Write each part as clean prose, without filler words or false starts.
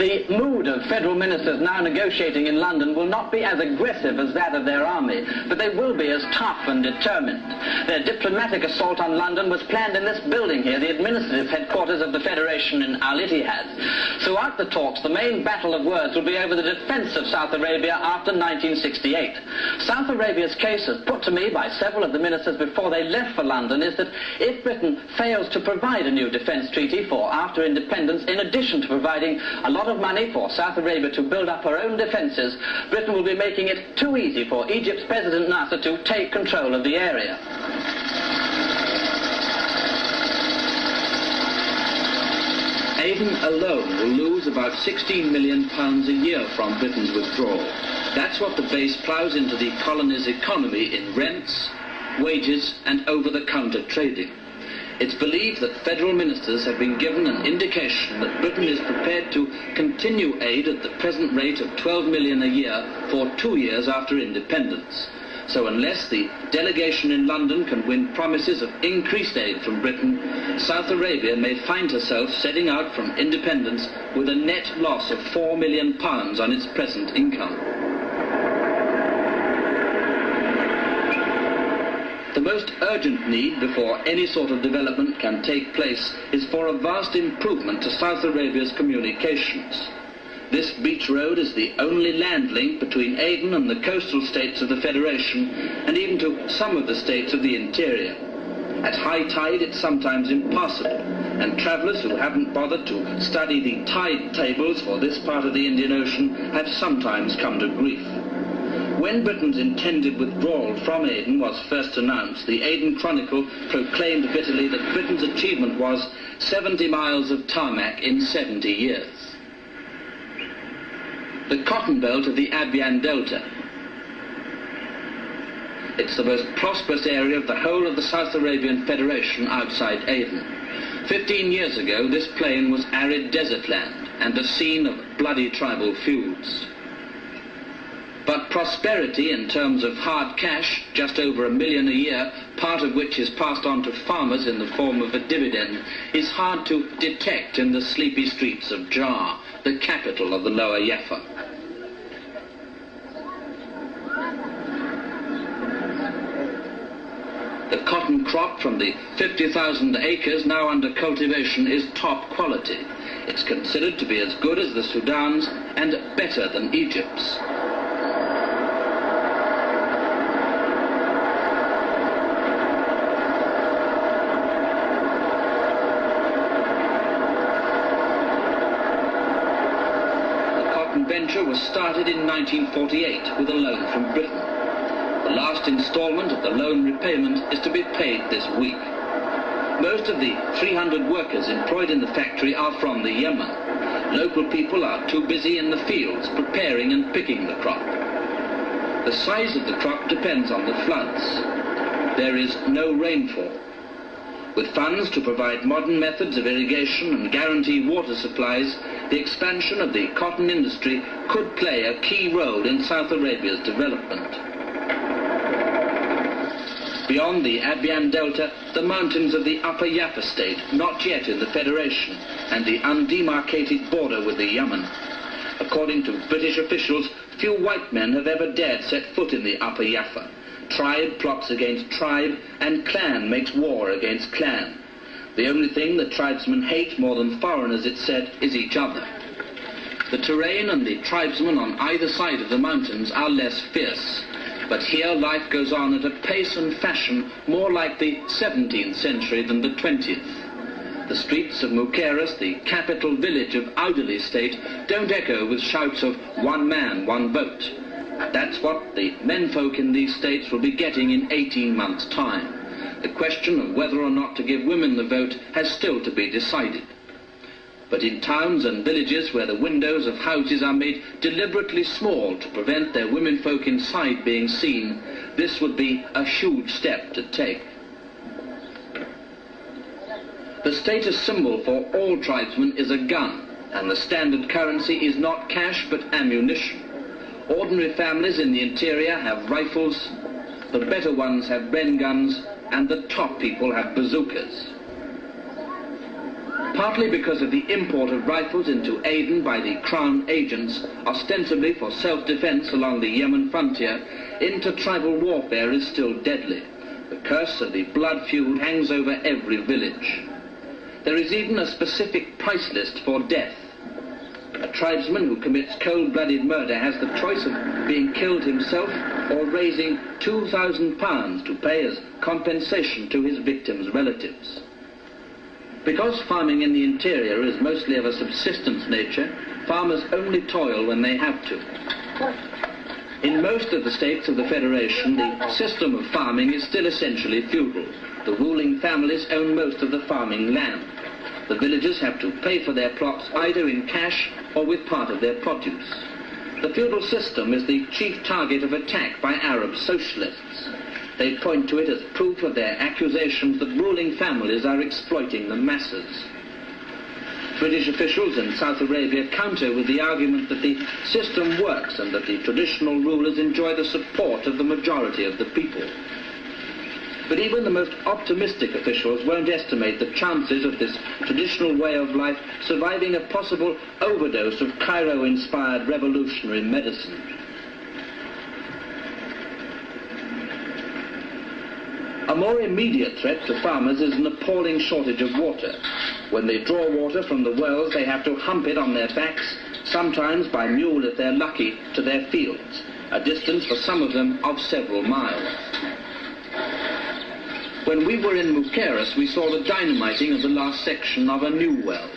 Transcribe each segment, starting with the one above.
The mood of federal ministers now negotiating in London will not be as aggressive as that of their army, but they will be as tough and determined. Their diplomatic assault on London was planned in this building here, the administrative headquarters of the Federation in Al-Ittihad. Throughout the talks, the main battle of words will be over the defense of South Arabia after 1968. South Arabia's case, as put to me by several of the ministers before they left for London, is that if Britain fails to provide a new defense treaty for after independence, in addition to providing a lot of money for South Arabia to build up her own defences, Britain will be making it too easy for Egypt's President Nasser to take control of the area. Aden alone will lose about £16 million a year from Britain's withdrawal. That's what the base ploughs into the colony's economy in rents, wages and over-the-counter trading. It's believed that federal ministers have been given an indication that Britain is prepared to continue aid at the present rate of £12 million a year for 2 years after independence. So unless the delegation in London can win promises of increased aid from Britain, South Arabia may find herself setting out from independence with a net loss of £4 million on its present income. The most urgent need before any sort of development can take place is for a vast improvement to South Arabia's communications. This beach road is the only land link between Aden and the coastal states of the Federation, and even to some of the states of the interior. At high tide it's sometimes impassable, and travellers who haven't bothered to study the tide tables for this part of the Indian Ocean have sometimes come to grief. When Britain's intended withdrawal from Aden was first announced, the Aden Chronicle proclaimed bitterly that Britain's achievement was 70 miles of tarmac in 70 years. The cotton belt of the Abyan Delta. It's the most prosperous area of the whole of the South Arabian Federation outside Aden. 15 years ago, this plain was arid desert land and a scene of bloody tribal feuds. But prosperity in terms of hard cash, just over £1 million a year, part of which is passed on to farmers in the form of a dividend, is hard to detect in the sleepy streets of Jar, the capital of the Lower Jaffa. The cotton crop from the 50,000 acres now under cultivation is top quality. It's considered to be as good as the Sudan's and better than Egypt's. Venture was started in 1948 with a loan from Britain. The last instalment of the loan repayment is to be paid this week. Most of the 300 workers employed in the factory are from the Yemen. Local people are too busy in the fields preparing and picking the crop. The size of the crop depends on the floods. There is no rainfall. With funds to provide modern methods of irrigation and guarantee water supplies, the expansion of the cotton industry could play a key role in South Arabia's development. Beyond the Abyan Delta, the mountains of the Upper Jaffa state, not yet in the Federation, and the undemarcated border with the Yemen. According to British officials, few white men have ever dared set foot in the Upper Jaffa. Tribe plots against tribe, and clan makes war against clan. The only thing the tribesmen hate more than foreigners, it's said, is each other. The terrain and the tribesmen on either side of the mountains are less fierce, but here life goes on at a pace and fashion more like the 17th century than the 20th. The streets of Mukeras, the capital village of Audali state, don't echo with shouts of one man, one vote. That's what the menfolk in these states will be getting in 18 months' time. The question of whether or not to give women the vote has still to be decided. But in towns and villages where the windows of houses are made deliberately small to prevent their womenfolk inside being seen, this would be a huge step to take. The status symbol for all tribesmen is a gun, and the standard currency is not cash but ammunition. Ordinary families in the interior have rifles, the better ones have Bren guns, and the top people have bazookas. partly because of the import of rifles into Aden by the Crown agents, ostensibly for self-defense along the Yemen frontier, inter-tribal warfare is still deadly. The curse of the blood feud hangs over every village. There is even a specific price list for death. A tribesman who commits cold-blooded murder has the choice of being killed himself or raising £2,000 to pay as compensation to his victim's relatives. Because farming in the interior is mostly of a subsistence nature, farmers only toil when they have to. In most of the states of the Federation, the system of farming is still essentially feudal. The ruling families own most of the farming land. The villagers have to pay for their plots either in cash or with part of their produce. The feudal system is the chief target of attack by Arab socialists. They point to it as proof of their accusations that ruling families are exploiting the masses. British officials in South Arabia counter with the argument that the system works and that the traditional rulers enjoy the support of the majority of the people. But even the most optimistic officials won't estimate the chances of this traditional way of life surviving a possible overdose of Cairo-inspired revolutionary medicine. A more immediate threat to farmers is an appalling shortage of water. When they draw water from the wells, they have to hump it on their backs, sometimes by mule if they're lucky, to their fields, a distance for some of them of several miles. When we were in Mukeras, we saw the dynamiting of the last section of a new well.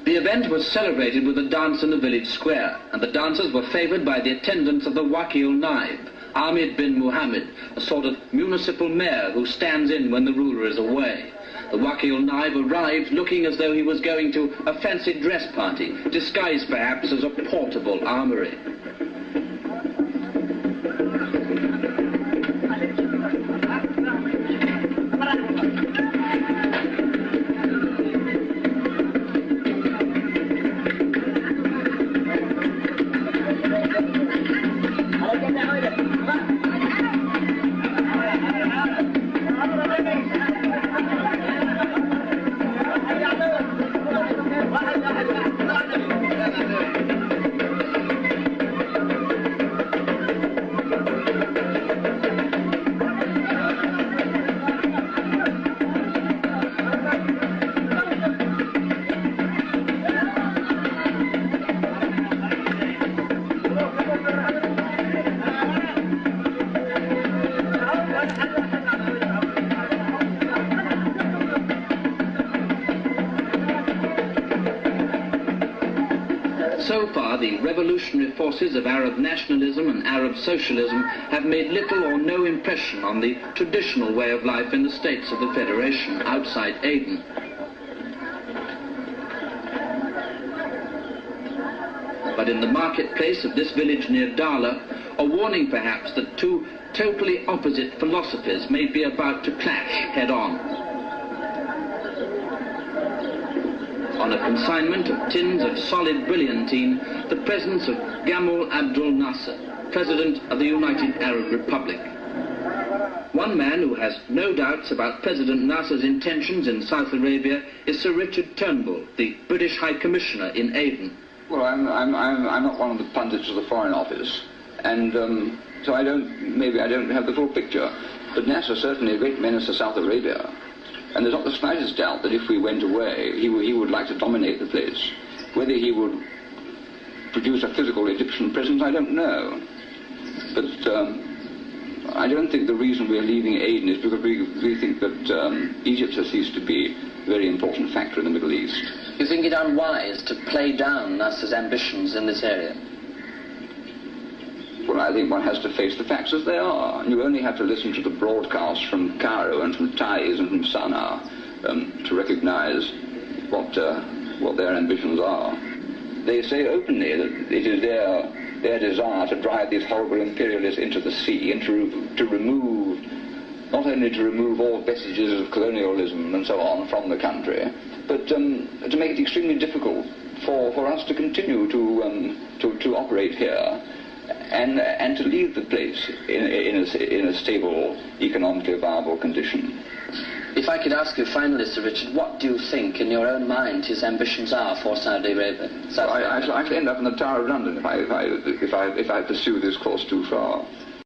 The event was celebrated with a dance in the village square, and the dancers were favoured by the attendance of the Wakil Naib, Ahmed bin Muhammad, a sort of municipal mayor who stands in when the ruler is away. The Wakil Naib arrived looking as though he was going to a fancy dress party, disguised perhaps as a portable armoury. So far, the revolutionary forces of Arab nationalism and Arab socialism have made little or no impression on the traditional way of life in the states of the Federation outside Aden. But in the marketplace of this village near Dala, a warning perhaps that two totally opposite philosophies may be about to clash head-on. On a consignment of tins of solid brilliantine, the presence of Gamal Abdel Nasser, President of the United Arab Republic. One man who has no doubts about President Nasser's intentions in South Arabia is Sir Richard Turnbull, the British High Commissioner in Aden. Well, I'm not one of the pundits of the Foreign Office, and so maybe I don't have the full picture. But Nasser certainly a great menace to South Arabia. And there's not the slightest doubt that if we went away, he would like to dominate the place. Whether he would produce a physical Egyptian presence, I don't know. But I don't think the reason we're leaving Aden is because we think that Egypt has ceased to be a very important factor in the Middle East. You think it unwise to play down Nasser's ambitions in this area? Well, I think one has to face the facts as they are. You only have to listen to the broadcasts from Cairo and from Taiz and from Sana'a to recognize what their ambitions are. They say openly that it is their desire to drive these horrible imperialists into the sea and to remove, not only to remove all vestiges of colonialism and so on from the country, but to make it extremely difficult for us to continue to operate here. and to leave the place in a stable, economically viable condition. If I could ask you finally, Sir Richard, what do you think in your own mind his ambitions are for Saudi Arabia? I shall end up in the Tower of London if I pursue this course too far.